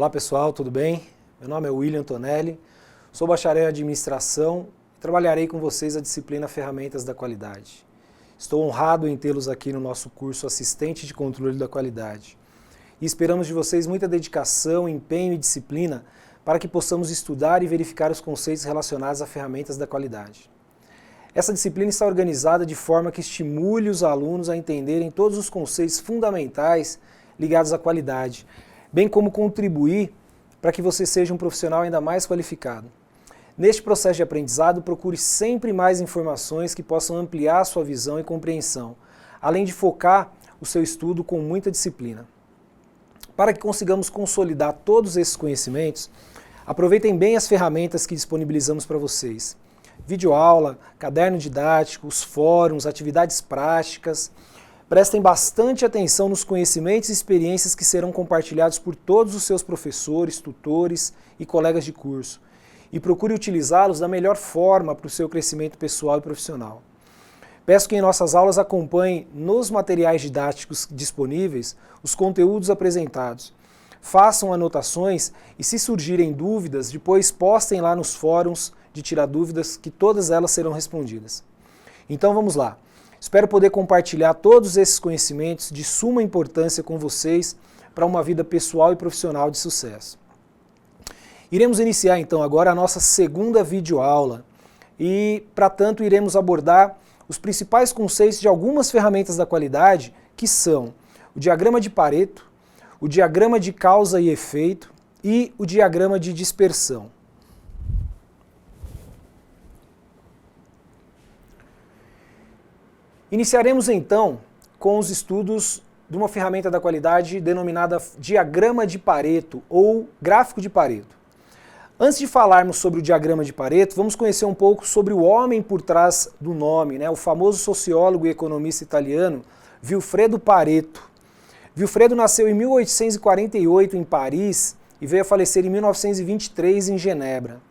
Olá pessoal, tudo bem? Meu nome é William Tonelli, sou bacharel em administração e trabalharei com vocês a disciplina Ferramentas da Qualidade. Estou honrado em tê-los aqui no nosso curso Assistente de Controle da Qualidade e esperamos de vocês muita dedicação, empenho e disciplina para que possamos estudar e verificar os conceitos relacionados a ferramentas da qualidade. Essa disciplina está organizada de forma que estimule os alunos a entenderem todos os conceitos fundamentais ligados à qualidade, bem como contribuir para que você seja um profissional ainda mais qualificado. Neste processo de aprendizado, procure sempre mais informações que possam ampliar a sua visão e compreensão, além de focar o seu estudo com muita disciplina. Para que consigamos consolidar todos esses conhecimentos, aproveitem bem as ferramentas que disponibilizamos para vocês. Videoaula, caderno didático, os fóruns, atividades práticas. Prestem bastante atenção nos conhecimentos e experiências que serão compartilhados por todos os seus professores, tutores e colegas de curso e procure utilizá-los da melhor forma para o seu crescimento pessoal e profissional. Peço que em nossas aulas acompanhem nos materiais didáticos disponíveis os conteúdos apresentados. Façam anotações e, se surgirem dúvidas, depois postem lá nos fóruns de tirar dúvidas, que todas elas serão respondidas. Então vamos lá. Espero poder compartilhar todos esses conhecimentos de suma importância com vocês para uma vida pessoal e profissional de sucesso. Iremos iniciar então agora a nossa segunda videoaula e, para tanto, iremos abordar os principais conceitos de algumas ferramentas da qualidade, que são o diagrama de Pareto, o diagrama de causa e efeito e o diagrama de dispersão. Iniciaremos então com os estudos de uma ferramenta da qualidade denominada diagrama de Pareto ou gráfico de Pareto. Antes de falarmos sobre o diagrama de Pareto, vamos conhecer um pouco sobre o homem por trás do nome, o famoso sociólogo e economista italiano Vilfredo Pareto. Vilfredo nasceu em 1848 em Paris e veio a falecer em 1923 em Genebra.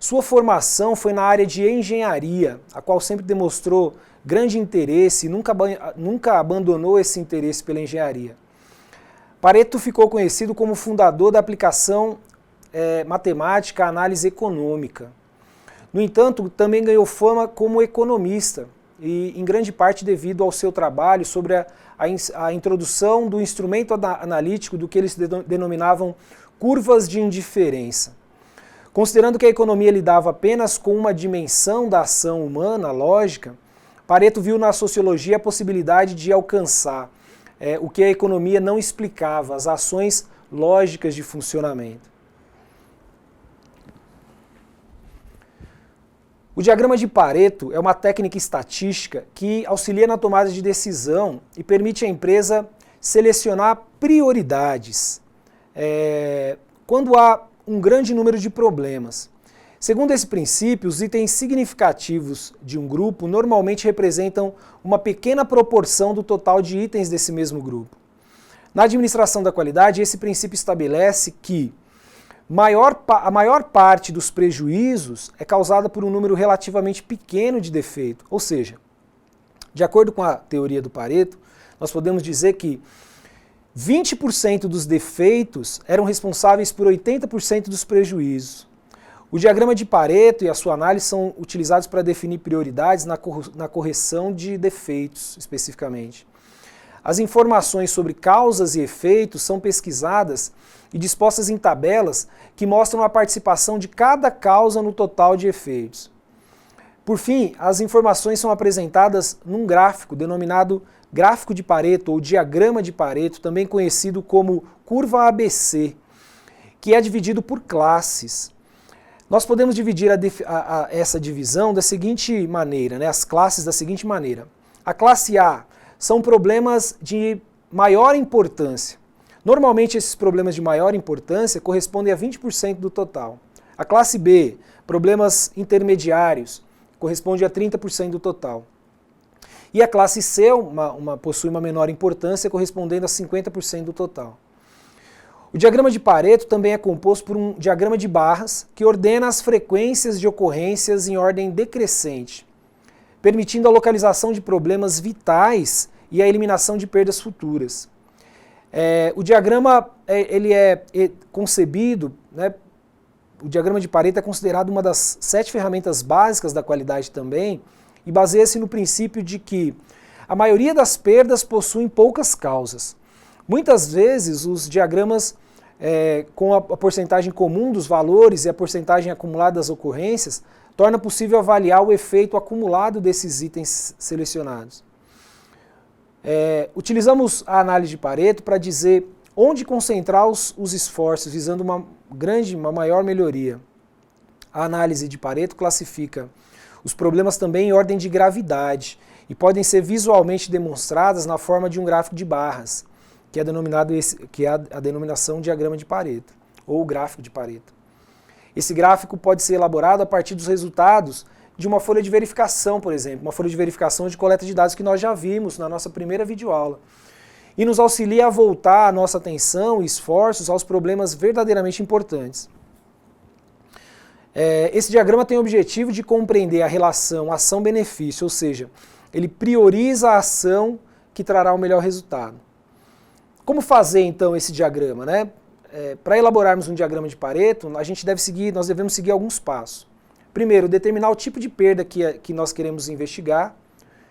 Sua formação foi na área de engenharia, a qual sempre demonstrou grande interesse e nunca abandonou esse interesse pela engenharia. Pareto ficou conhecido como fundador da aplicação matemática à análise econômica. No entanto, também ganhou fama como economista, e em grande parte devido ao seu trabalho sobre a introdução do instrumento analítico do que eles denominavam curvas de indiferença. Considerando que a economia lidava apenas com uma dimensão da ação humana, lógica, Pareto viu na sociologia a possibilidade de alcançar o que a economia não explicava, as ações lógicas de funcionamento. O diagrama de Pareto é uma técnica estatística que auxilia na tomada de decisão e permite à empresa selecionar prioridades quando há um grande número de problemas. Segundo esse princípio, os itens significativos de um grupo normalmente representam uma pequena proporção do total de itens desse mesmo grupo. Na administração da qualidade, esse princípio estabelece que a maior parte dos prejuízos é causada por um número relativamente pequeno de defeito. Ou seja, de acordo com a teoria do Pareto, nós podemos dizer que 20% dos defeitos eram responsáveis por 80% dos prejuízos. O diagrama de Pareto e a sua análise são utilizados para definir prioridades na correção de defeitos, especificamente. As informações sobre causas e efeitos são pesquisadas e dispostas em tabelas que mostram a participação de cada causa no total de efeitos. Por fim, as informações são apresentadas num gráfico denominado gráfico de Pareto ou diagrama de Pareto, também conhecido como curva ABC, que é dividido por classes. Nós podemos dividir essa divisão da seguinte maneira, as classes da seguinte maneira. A classe A são problemas de maior importância. Normalmente esses problemas de maior importância correspondem a 20% do total. A classe B, problemas intermediários, corresponde a 30% do total. E a classe C possui uma menor importância, correspondendo a 50% do total. O diagrama de Pareto também é composto por um diagrama de barras que ordena as frequências de ocorrências em ordem decrescente, permitindo a localização de problemas vitais e a eliminação de perdas futuras. O diagrama ele é concebido, né, o diagrama de Pareto é considerado uma das 7 ferramentas básicas da qualidade também, e baseia-se no princípio de que a maioria das perdas possuem poucas causas. Muitas vezes os diagramas com a porcentagem comum dos valores e a porcentagem acumulada das ocorrências torna possível avaliar o efeito acumulado desses itens selecionados. Utilizamos a análise de Pareto para dizer onde concentrar os esforços visando uma maior melhoria. A análise de Pareto classifica os problemas também em ordem de gravidade e podem ser visualmente demonstradas na forma de um gráfico de barras, que é a denominação diagrama de Pareto, ou gráfico de Pareto. Esse gráfico pode ser elaborado a partir dos resultados de uma folha de verificação, por exemplo, uma folha de verificação de coleta de dados que nós já vimos na nossa primeira videoaula. E nos auxilia a voltar a nossa atenção e esforços aos problemas verdadeiramente importantes. Esse diagrama tem o objetivo de compreender a relação ação-benefício, ou seja, ele prioriza a ação que trará o melhor resultado. Como fazer então esse diagrama, né? Para elaborarmos um diagrama de Pareto, nós devemos seguir alguns passos. Primeiro, determinar o tipo de perda que nós queremos investigar.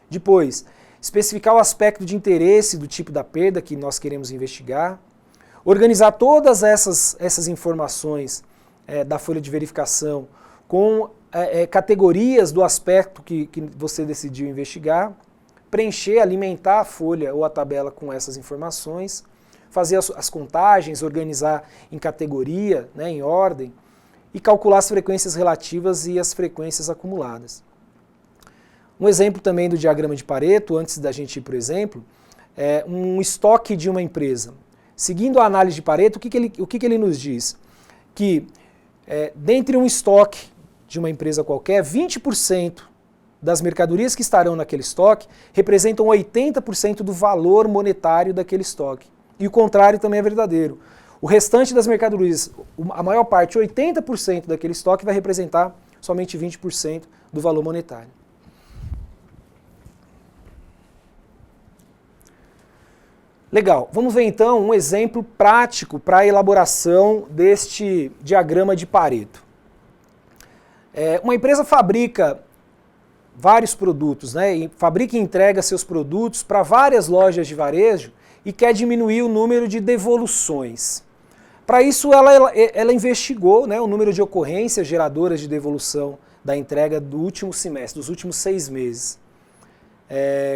Depois, especificar o aspecto de interesse do tipo da perda que nós queremos investigar. Organizar todas essas informações da folha de verificação com categorias do aspecto que você decidiu investigar. Preencher, alimentar a folha ou a tabela com essas informações. Fazer as contagens, organizar em categoria, né, em ordem, e calcular as frequências relativas e as frequências acumuladas. Um exemplo também do diagrama de Pareto, antes da gente ir para o exemplo, é um estoque de uma empresa. Seguindo a análise de Pareto, o que ele nos diz? Que dentre um estoque de uma empresa qualquer, 20% das mercadorias que estarão naquele estoque representam 80% do valor monetário daquele estoque. E o contrário também é verdadeiro. O restante das mercadorias, a maior parte, 80% daquele estoque, vai representar somente 20% do valor monetário. Legal, vamos ver então um exemplo prático para a elaboração deste diagrama de Pareto. Uma empresa fabrica vários produtos, né? E fabrica e entrega seus produtos para várias lojas de varejo e quer diminuir o número de devoluções. Para isso, ela investigou, né, o número de ocorrências geradoras de devolução da entrega do último semestre, dos últimos 6 meses,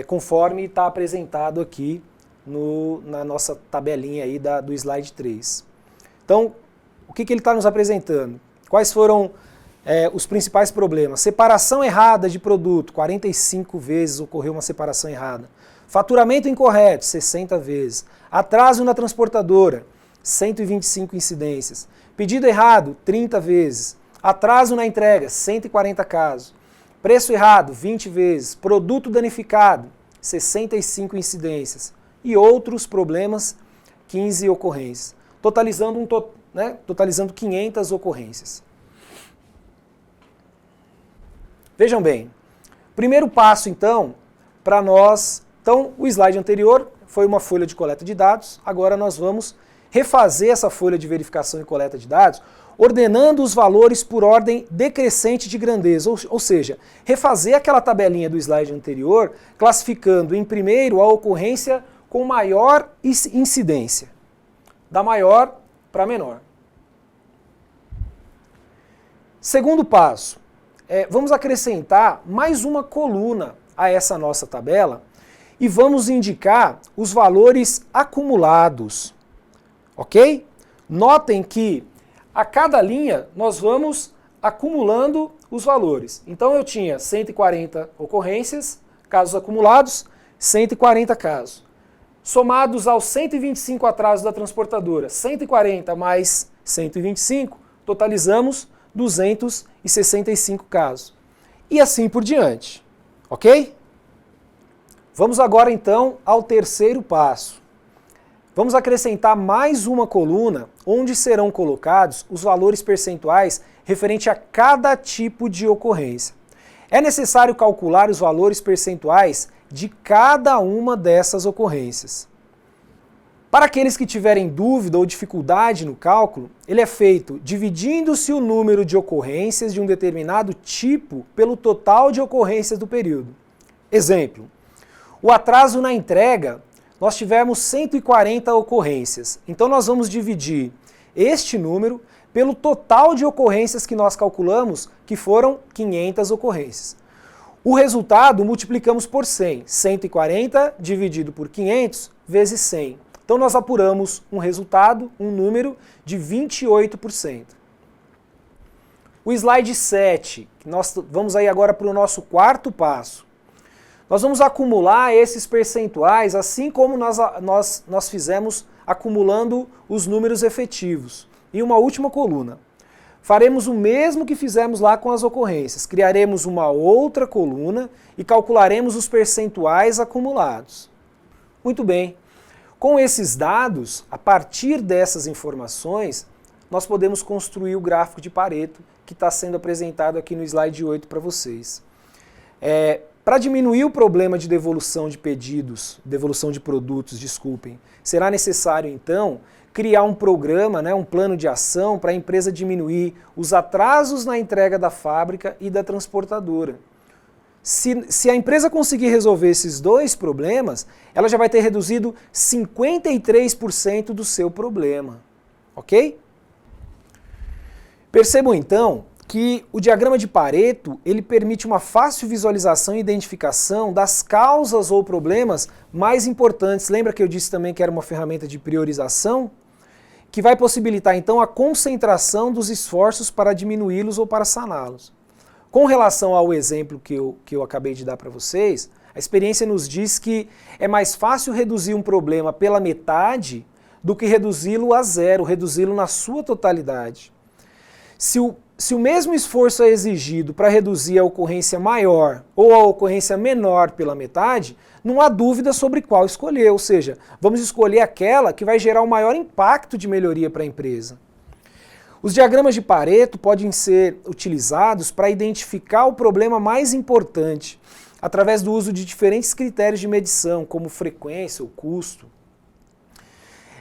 conforme está apresentado aqui na nossa tabelinha aí do slide 3. Então, o que ele está nos apresentando? Quais foram os principais problemas? Separação errada de produto, 45 vezes ocorreu uma separação errada. Faturamento incorreto, 60 vezes. Atraso na transportadora, 125 incidências. Pedido errado, 30 vezes. Atraso na entrega, 140 casos. Preço errado, 20 vezes. Produto danificado, 65 incidências. E outros problemas, 15 ocorrências. Totalizando 500 ocorrências. Vejam bem, primeiro passo então, para nós... Então, o slide anterior foi uma folha de coleta de dados, agora nós vamos refazer essa folha de verificação e coleta de dados, ordenando os valores por ordem decrescente de grandeza, ou seja, refazer aquela tabelinha do slide anterior, classificando em primeiro a ocorrência com maior incidência, da maior para menor. Segundo passo, vamos acrescentar mais uma coluna a essa nossa tabela, e vamos indicar os valores acumulados, ok? Notem que a cada linha nós vamos acumulando os valores. Então eu tinha 140 ocorrências, casos acumulados, 140 casos. Somados aos 125 atrasos da transportadora, 140 mais 125, totalizamos 265 casos. E assim por diante, ok? Vamos agora então ao terceiro passo. Vamos acrescentar mais uma coluna onde serão colocados os valores percentuais referente a cada tipo de ocorrência. É necessário calcular os valores percentuais de cada uma dessas ocorrências. Para aqueles que tiverem dúvida ou dificuldade no cálculo, ele é feito dividindo-se o número de ocorrências de um determinado tipo pelo total de ocorrências do período. Exemplo, o atraso na entrega, nós tivemos 140 ocorrências. Então nós vamos dividir este número pelo total de ocorrências que nós calculamos, que foram 500 ocorrências. O resultado multiplicamos por 100. 140 dividido por 500 vezes 100. Então nós apuramos um resultado, um número de 28%. O slide 7, nós vamos aí agora para o nosso quarto passo. Nós vamos acumular esses percentuais, assim como nós fizemos acumulando os números efetivos, em uma última coluna. Faremos o mesmo que fizemos lá com as ocorrências. Criaremos uma outra coluna e calcularemos os percentuais acumulados. Muito bem. Com esses dados, a partir dessas informações, nós podemos construir o gráfico de Pareto, que está sendo apresentado aqui no slide 8 para vocês. Para diminuir o problema de devolução de pedidos, devolução de produtos, desculpem, será necessário então criar um programa, um plano de ação para a empresa diminuir os atrasos na entrega da fábrica e da transportadora. Se a empresa conseguir resolver esses dois problemas, ela já vai ter reduzido 53% do seu problema, ok? Percebam então que o diagrama de Pareto ele permite uma fácil visualização e identificação das causas ou problemas mais importantes. Lembra que eu disse também que era uma ferramenta de priorização? Que vai possibilitar então a concentração dos esforços para diminuí-los ou para saná-los. Com relação ao exemplo que eu acabei de dar para vocês, a experiência nos diz que é mais fácil reduzir um problema pela metade do que reduzi-lo a zero, reduzi-lo na sua totalidade. Se o mesmo esforço é exigido para reduzir a ocorrência maior ou a ocorrência menor pela metade, não há dúvida sobre qual escolher, ou seja, vamos escolher aquela que vai gerar o maior impacto de melhoria para a empresa. Os diagramas de Pareto podem ser utilizados para identificar o problema mais importante, através do uso de diferentes critérios de medição, como frequência ou custo.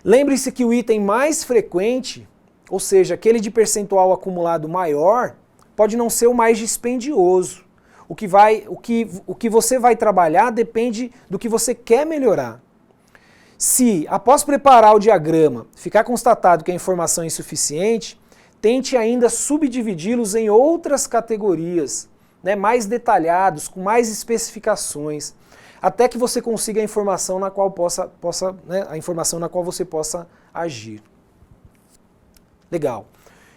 Lembre-se que o item mais frequente, ou seja, aquele de percentual acumulado maior, pode não ser o mais dispendioso. O que você vai trabalhar depende do que você quer melhorar. Se, após preparar o diagrama, ficar constatado que a informação é insuficiente, tente ainda subdividi-los em outras categorias, mais detalhados, com mais especificações, até que você consiga a informação na qual você possa agir. Legal.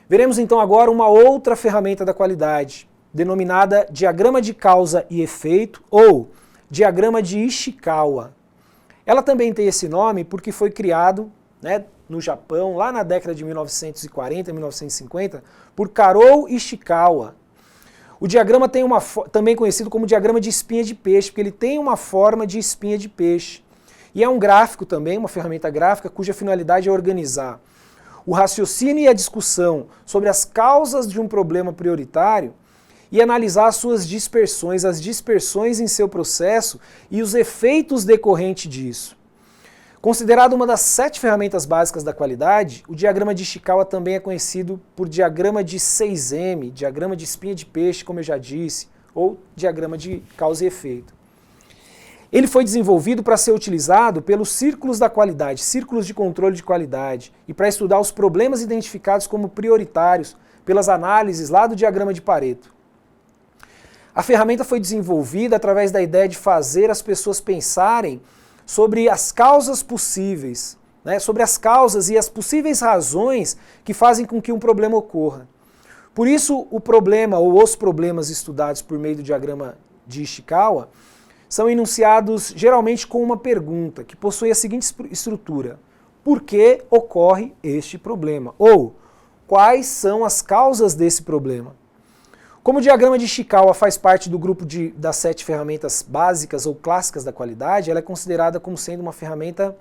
Veremos então agora uma outra ferramenta da qualidade, denominada diagrama de causa e efeito ou diagrama de Ishikawa. Ela também tem esse nome porque foi criado no Japão, lá na década de 1940, 1950, por Karou Ishikawa. O diagrama tem também conhecido como diagrama de espinha de peixe, porque ele tem uma forma de espinha de peixe. E é um gráfico também, uma ferramenta gráfica, cuja finalidade é organizar o raciocínio e a discussão sobre as causas de um problema prioritário e analisar as suas dispersões, as dispersões em seu processo e os efeitos decorrentes disso. Considerado uma das 7 ferramentas básicas da qualidade, o diagrama de Ishikawa também é conhecido por diagrama de 6M, diagrama de espinha de peixe, como eu já disse, ou diagrama de causa e efeito. Ele foi desenvolvido para ser utilizado pelos círculos da qualidade, círculos de controle de qualidade, e para estudar os problemas identificados como prioritários pelas análises lá do diagrama de Pareto. A ferramenta foi desenvolvida através da ideia de fazer as pessoas pensarem sobre as causas possíveis, sobre as causas e as possíveis razões que fazem com que um problema ocorra. Por isso, o problema ou os problemas estudados por meio do diagrama de Ishikawa são enunciados geralmente com uma pergunta, que possui a seguinte estrutura: por que ocorre este problema? Ou, quais são as causas desse problema? Como o diagrama de Ishikawa faz parte do grupo das 7 ferramentas básicas ou clássicas da qualidade, ela é considerada como sendo uma ferramenta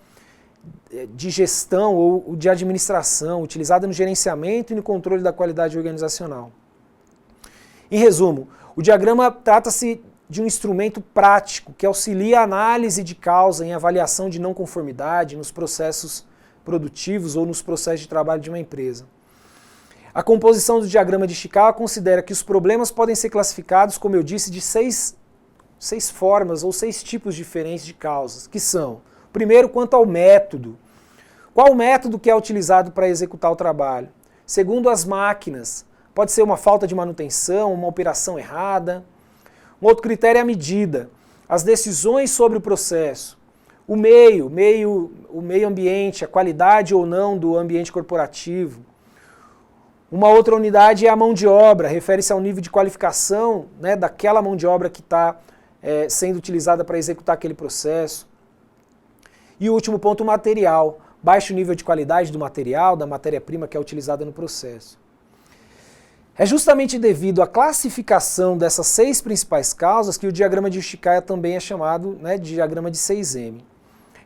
de gestão ou de administração, utilizada no gerenciamento e no controle da qualidade organizacional. Em resumo, o diagrama trata-se de um instrumento prático que auxilia a análise de causa em avaliação de não conformidade nos processos produtivos ou nos processos de trabalho de uma empresa. A composição do diagrama de Ishikawa considera que os problemas podem ser classificados, como eu disse, de seis formas ou 6 tipos diferentes de causas, que são, primeiro, quanto ao método. Qual o método que é utilizado para executar o trabalho? Segundo, as máquinas. Pode ser uma falta de manutenção, uma operação errada. Um outro critério é a medida, as decisões sobre o processo. O meio ambiente, a qualidade ou não do ambiente corporativo. Uma outra unidade é a mão de obra, refere-se ao nível de qualificação, né, daquela mão de obra que está sendo utilizada para executar aquele processo. E o último ponto, o material, baixo nível de qualidade do material, da matéria-prima que é utilizada no processo. É justamente devido à classificação dessas 6 principais causas que o diagrama de Ishikawa também é chamado, né, de diagrama de 6M.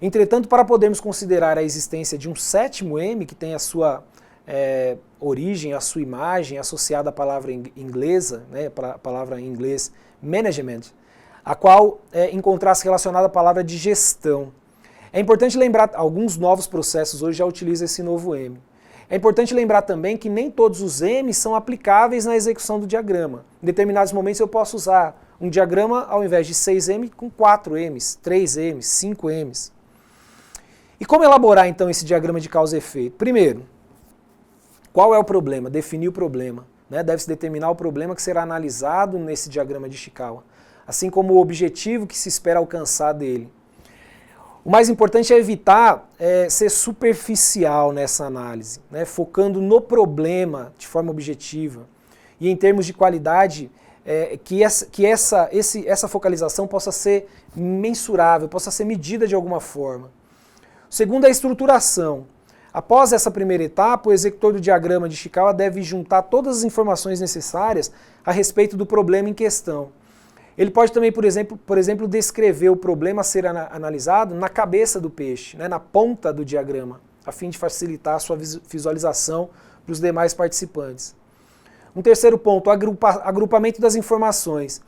Entretanto, para podermos considerar a existência de um 7º M, que tem a sua origem, a sua imagem associada à palavra inglesa, né, a palavra em inglês management, a qual encontrasse relacionada à palavra de gestão. É importante lembrar, alguns novos processos hoje já utilizam esse novo M. É importante lembrar também que nem todos os M's são aplicáveis na execução do diagrama. Em determinados momentos eu posso usar um diagrama ao invés de 6M com 4 M's, 3 M's, 5 M's. E como elaborar então esse diagrama de causa e efeito? Primeiro, qual é o problema? Definir o problema. Né? Deve-se determinar o problema que será analisado nesse diagrama de Ishikawa, assim como o objetivo que se espera alcançar dele. O mais importante é evitar ser superficial nessa análise, né? Focando no problema de forma objetiva e em termos de qualidade, que essa focalização possa ser mensurável, possa ser medida de alguma forma. O segundo é a estruturação. Após essa primeira etapa, o executor do diagrama de Ishikawa deve juntar todas as informações necessárias a respeito do problema em questão. Ele pode também, por exemplo, descrever o problema a ser analisado na cabeça do peixe, né, na ponta do diagrama, a fim de facilitar a sua visualização para os demais participantes. Um terceiro ponto, o agrupamento das informações.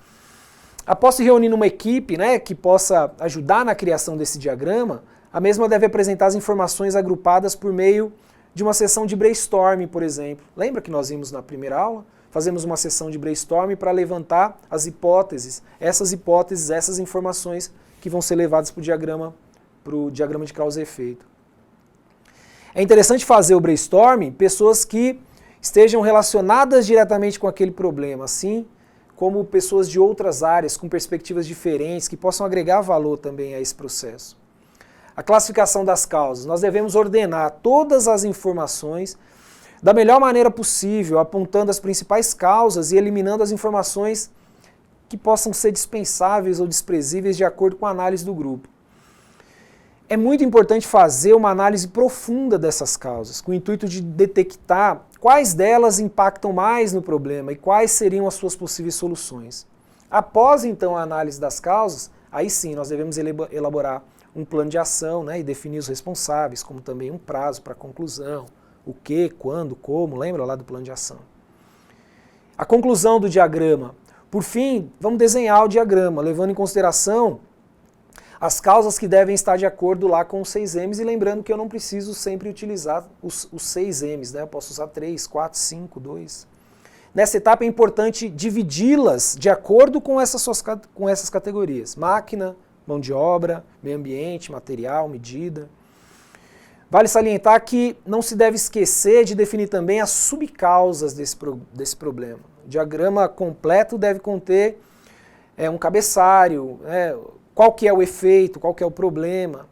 Após se reunir numa equipe, né, que possa ajudar na criação desse diagrama, a mesma deve apresentar as informações agrupadas por meio de uma sessão de brainstorming, por exemplo. Lembra que nós vimos na primeira aula? Fazemos uma sessão de brainstorming para levantar as hipóteses, essas informações que vão ser levadas para o diagrama de causa e efeito. É interessante fazer o brainstorming pessoas que estejam relacionadas diretamente com aquele problema, assim como pessoas de outras áreas, com perspectivas diferentes, que possam agregar valor também a esse processo. A classificação das causas. Nós devemos ordenar todas as informações da melhor maneira possível, apontando as principais causas e eliminando as informações que possam ser dispensáveis ou desprezíveis de acordo com a análise do grupo. É muito importante fazer uma análise profunda dessas causas, com o intuito de detectar quais delas impactam mais no problema e quais seriam as suas possíveis soluções. Após então a análise das causas, aí sim nós devemos elaborar um plano de ação, né, e definir os responsáveis, como também um prazo para a conclusão. O que, quando, como, lembra lá do plano de ação. A conclusão do diagrama. Por fim, vamos desenhar o diagrama, levando em consideração as causas que devem estar de acordo lá com os 6 M's, e lembrando que eu não preciso sempre utilizar os 6 M's, né? Eu posso usar 3, 4, 5, 2. Nessa etapa é importante dividi-las de acordo com essas categorias. Máquina, mão de obra, meio ambiente, material, medida. Vale salientar que não se deve esquecer de definir também as subcausas desse problema. O diagrama completo deve conter um cabeçalho, qual que é o efeito, qual que é o problema,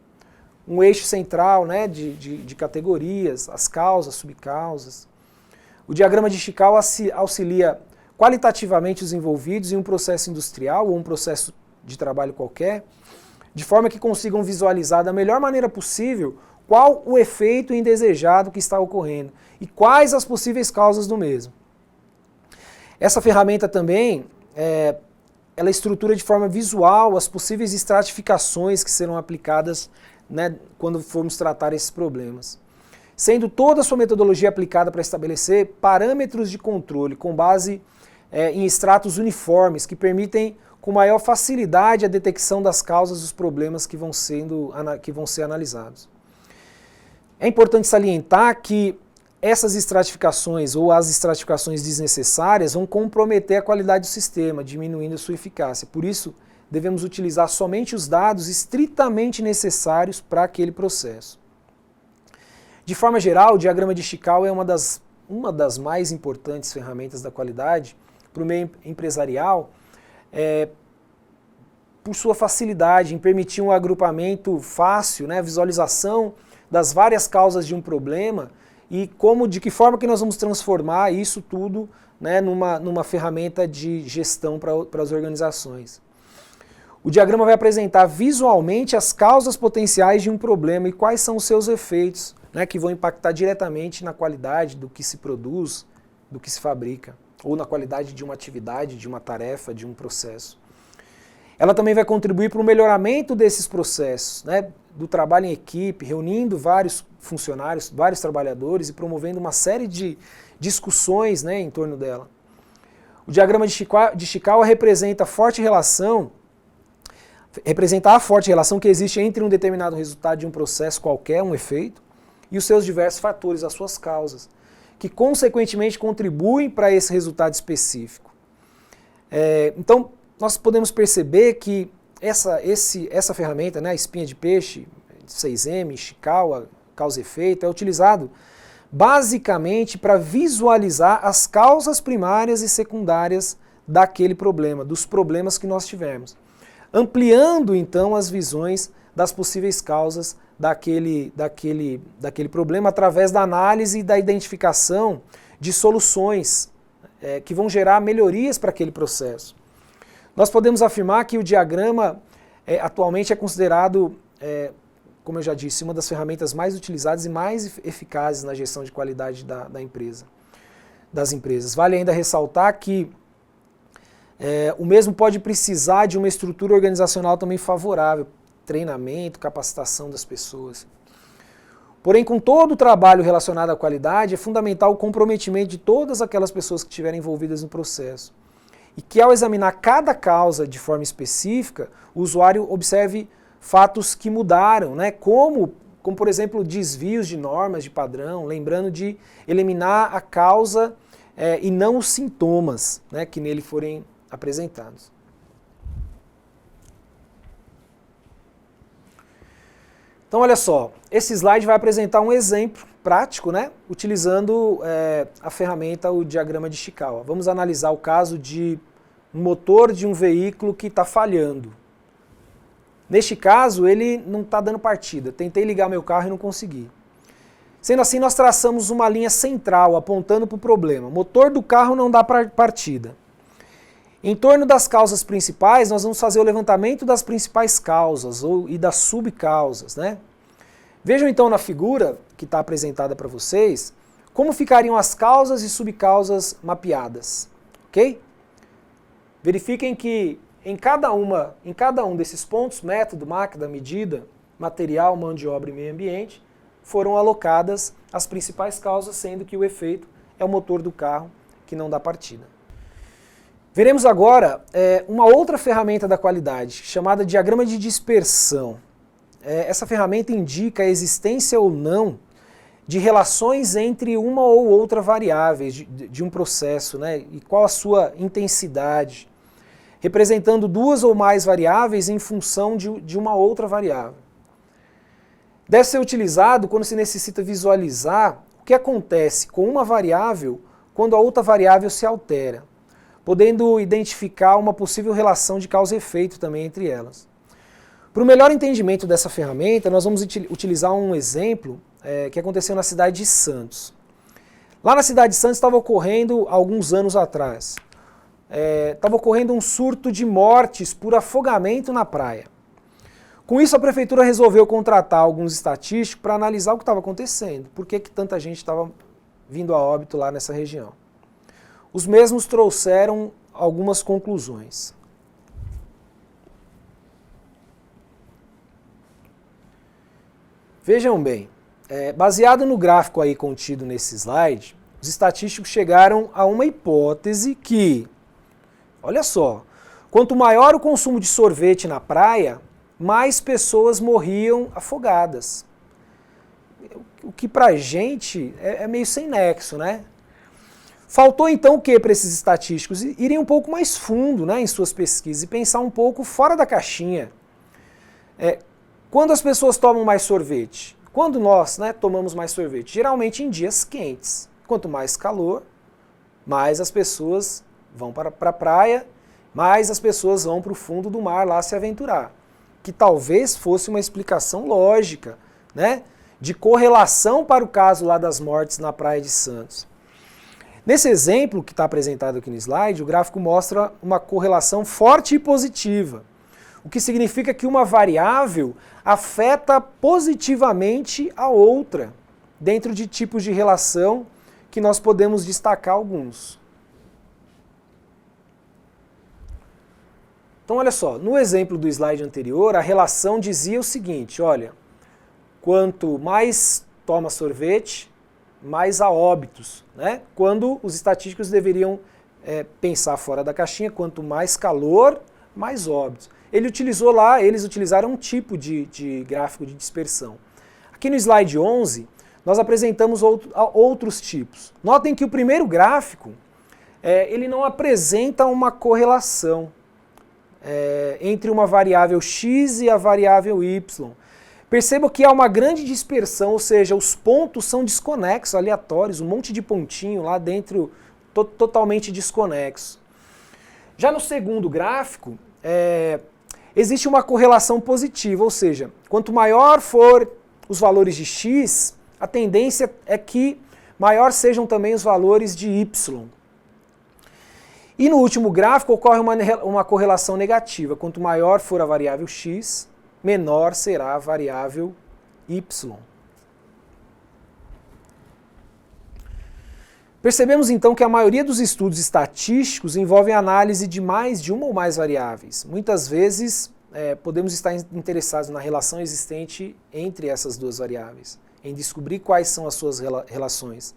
um eixo central, né, de categorias, as causas, subcausas. O diagrama de Ishikawa auxilia qualitativamente os envolvidos em um processo industrial ou um processo de trabalho qualquer, de forma que consigam visualizar da melhor maneira possível qual o efeito indesejado que está ocorrendo e quais as possíveis causas do mesmo. Essa ferramenta também, ela estrutura de forma visual as possíveis estratificações que serão aplicadas, né, quando formos tratar esses problemas. Sendo toda a sua metodologia aplicada para estabelecer parâmetros de controle com base em estratos uniformes que permitem com maior facilidade a detecção das causas dos problemas que vão ser analisados. É importante salientar que essas estratificações ou as estratificações desnecessárias vão comprometer a qualidade do sistema, diminuindo a sua eficácia. Por isso, devemos utilizar somente os dados estritamente necessários para aquele processo. De forma geral, o diagrama de Ishikawa é uma das mais importantes ferramentas da qualidade para o meio empresarial, por sua facilidade em permitir um agrupamento fácil, né, visualização das várias causas de um problema e de que forma que nós vamos transformar isso tudo, né, numa ferramenta de gestão para as organizações. O diagrama vai apresentar visualmente as causas potenciais de um problema e quais são os seus efeitos, né, que vão impactar diretamente na qualidade do que se produz, do que se fabrica, ou na qualidade de uma atividade, de uma tarefa, de um processo. Ela também vai contribuir para o melhoramento desses processos, né, do trabalho em equipe, reunindo vários funcionários, vários trabalhadores e promovendo uma série de discussões, né, em torno dela. O diagrama de Ishikawa representa a forte relação que existe entre um determinado resultado de um processo qualquer, um efeito, e os seus diversos fatores, as suas causas, que consequentemente contribuem para esse resultado específico. Então, nós podemos perceber que essa ferramenta, né, a espinha de peixe, 6M, Ishikawa, causa e efeito, é utilizado basicamente para visualizar as causas primárias e secundárias daquele problema, dos problemas que nós tivermos, ampliando então as visões das possíveis causas daquele problema através da análise e da identificação de soluções que vão gerar melhorias para aquele processo. Nós podemos afirmar que o diagrama atualmente é considerado, como eu já disse, uma das ferramentas mais utilizadas e mais eficazes na gestão de qualidade das empresas. Vale ainda ressaltar que o mesmo pode precisar de uma estrutura organizacional também favorável, treinamento, capacitação das pessoas. Porém, com todo o trabalho relacionado à qualidade, é fundamental o comprometimento de todas aquelas pessoas que estiverem envolvidas no processo. E que ao examinar cada causa de forma específica, o usuário observe fatos que mudaram, né? Como por exemplo, desvios de normas, de padrão, lembrando de eliminar a causa e não os sintomas, né, que nele forem apresentados. Então, olha só, esse slide vai apresentar um exemplo prático, né, utilizando a ferramenta, o diagrama de Ishikawa. Vamos analisar o caso de um motor de um veículo que está falhando. Neste caso, ele não está dando partida. Tentei ligar meu carro e não consegui. Sendo assim, nós traçamos uma linha central apontando para o problema. O motor do carro não dá partida. Em torno das causas principais, nós vamos fazer o levantamento das principais causas e das subcausas, né? Vejam então na figura que está apresentada para vocês, como ficariam as causas e subcausas mapeadas, ok? Verifiquem que em cada um desses pontos, método, máquina, medida, material, mão de obra e meio ambiente, foram alocadas as principais causas, sendo que o efeito é o motor do carro que não dá partida. Veremos agora uma outra ferramenta da qualidade, chamada diagrama de dispersão. Essa ferramenta indica a existência ou não de relações entre uma ou outra variável de um processo, né, e qual a sua intensidade, representando duas ou mais variáveis em função de uma outra variável. Deve ser utilizado quando se necessita visualizar o que acontece com uma variável quando a outra variável se altera, podendo identificar uma possível relação de causa e efeito também entre elas. Para o melhor entendimento dessa ferramenta, nós vamos utilizar um exemplo que aconteceu na cidade de Santos. Lá na cidade de Santos estava ocorrendo, alguns anos atrás, estava ocorrendo um surto de mortes por afogamento na praia. Com isso, a prefeitura resolveu contratar alguns estatísticos para analisar o que estava acontecendo, por que tanta gente estava vindo a óbito lá nessa região. Os mesmos trouxeram algumas conclusões. Vejam bem, baseado no gráfico aí contido nesse slide, os estatísticos chegaram a uma hipótese que, olha só, Quanto maior o consumo de sorvete na praia, mais pessoas morriam afogadas. O que pra gente é meio sem nexo, né? Faltou então o que para esses estatísticos? Irem um pouco mais fundo, né, em suas pesquisas e pensar um pouco fora da caixinha. Quando as pessoas tomam mais sorvete? Quando nós, né, tomamos mais sorvete? Geralmente em dias quentes. Quanto mais calor, mais as pessoas vão para a praia, mais as pessoas vão para o fundo do mar lá se aventurar. Que talvez fosse uma explicação lógica, né, de correlação para o caso lá das mortes na Praia de Santos. Nesse exemplo que está apresentado aqui no slide, o gráfico mostra uma correlação forte e positiva, o que significa que uma variável afeta positivamente a outra, dentro de tipos de relação que nós podemos destacar alguns. Então olha só, no exemplo do slide anterior, a relação dizia o seguinte, olha, quanto mais toma sorvete, mais a óbitos, né? Quando os estatísticos deveriam pensar fora da caixinha, quanto mais calor, mais óbitos. Eles utilizaram um tipo de gráfico de dispersão. Aqui no slide 11, nós apresentamos outros tipos. Notem que o primeiro gráfico, ele não apresenta uma correlação entre uma variável x e a variável y. Perceba que há uma grande dispersão, ou seja, os pontos são desconexos, aleatórios, um monte de pontinho lá dentro, totalmente desconexo. Já no segundo gráfico, existe uma correlação positiva, ou seja, quanto maior for os valores de x, a tendência é que maior sejam também os valores de y. E no último gráfico ocorre uma correlação negativa, quanto maior for a variável x, menor será a variável y. Percebemos então que a maioria dos estudos estatísticos envolvem a análise de mais de uma ou mais variáveis. Muitas vezes podemos estar interessados na relação existente entre essas duas variáveis, em descobrir quais são as suas relações.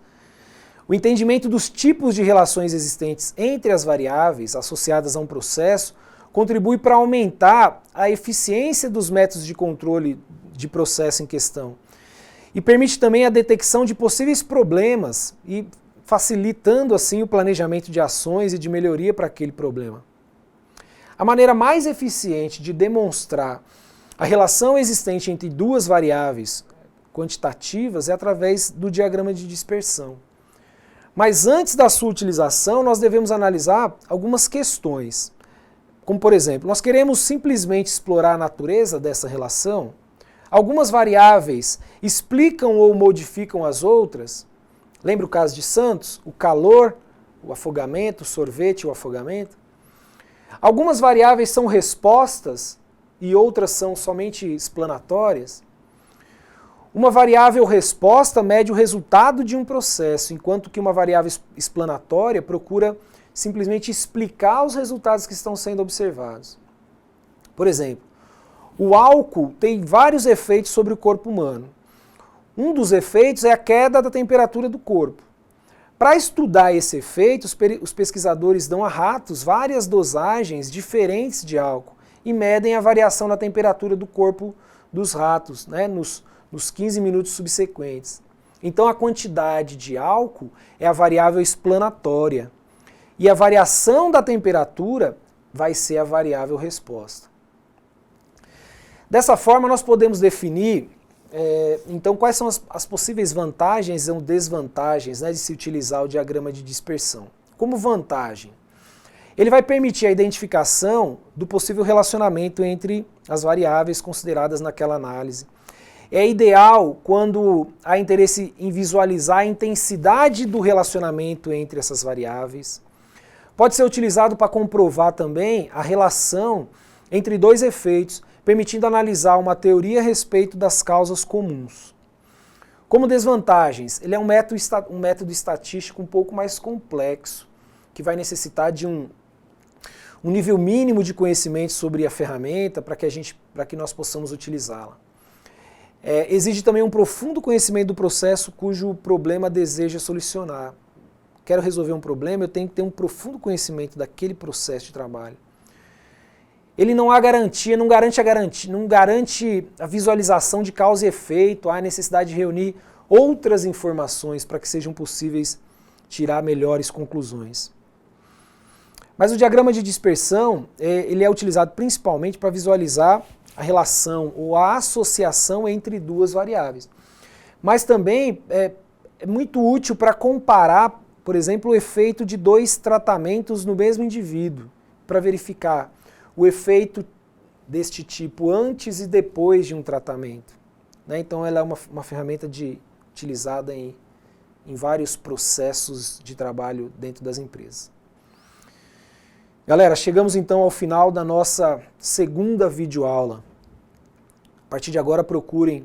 O entendimento dos tipos de relações existentes entre as variáveis associadas a um processo contribui para aumentar a eficiência dos métodos de controle de processo em questão e permite também a detecção de possíveis problemas e facilitando assim o planejamento de ações e de melhoria para aquele problema. A maneira mais eficiente de demonstrar a relação existente entre duas variáveis quantitativas é através do diagrama de dispersão. Mas antes da sua utilização, nós devemos analisar algumas questões. Como, por exemplo, nós queremos simplesmente explorar a natureza dessa relação? Algumas variáveis explicam ou modificam as outras? Lembra o caso de Santos? O calor, o afogamento, o sorvete e o afogamento? Algumas variáveis são respostas e outras são somente explanatórias? Uma variável resposta mede o resultado de um processo, enquanto que uma variável explanatória procura simplesmente explicar os resultados que estão sendo observados. Por exemplo, o álcool tem vários efeitos sobre o corpo humano. Um dos efeitos é a queda da temperatura do corpo. Para estudar esse efeito, os pesquisadores dão a ratos várias dosagens diferentes de álcool e medem a variação na temperatura do corpo dos ratos, né, nos 15 minutos subsequentes. Então a quantidade de álcool é a variável explanatória. E a variação da temperatura vai ser a variável resposta. Dessa forma, nós podemos definir, então, quais são as possíveis vantagens ou desvantagens, né, de se utilizar o diagrama de dispersão. Como vantagem, ele vai permitir a identificação do possível relacionamento entre as variáveis consideradas naquela análise. É ideal quando há interesse em visualizar a intensidade do relacionamento entre essas variáveis. Pode ser utilizado para comprovar também a relação entre dois efeitos, permitindo analisar uma teoria a respeito das causas comuns. Como desvantagens, ele é um método estatístico um pouco mais complexo, que vai necessitar de um nível mínimo de conhecimento sobre a ferramenta para que nós possamos utilizá-la. Exige também um profundo conhecimento do processo cujo problema deseja solucionar. Quero resolver um problema, eu tenho que ter um profundo conhecimento daquele processo de trabalho. ele não garante a visualização de causa e efeito, há necessidade de reunir outras informações para que sejam possíveis tirar melhores conclusões. Mas o diagrama de dispersão, ele é utilizado principalmente para visualizar a relação ou a associação entre duas variáveis. Mas também é muito útil para comparar, por exemplo, o efeito de dois tratamentos no mesmo indivíduo, para verificar o efeito deste tipo antes e depois de um tratamento. Então ela é uma ferramenta utilizada em vários processos de trabalho dentro das empresas. Galera, chegamos então ao final da nossa segunda videoaula. A partir de agora procurem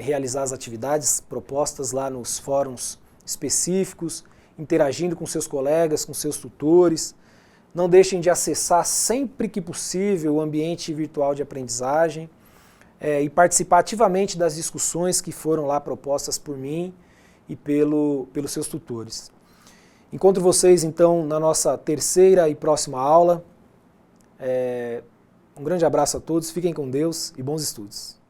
realizar as atividades propostas lá nos fóruns específicos, interagindo com seus colegas, com seus tutores. Não deixem de acessar sempre que possível o ambiente virtual de aprendizagem e participar ativamente das discussões que foram lá propostas por mim e pelos seus tutores. Encontro vocês então na nossa terceira e próxima aula. Um grande abraço a todos, fiquem com Deus e bons estudos.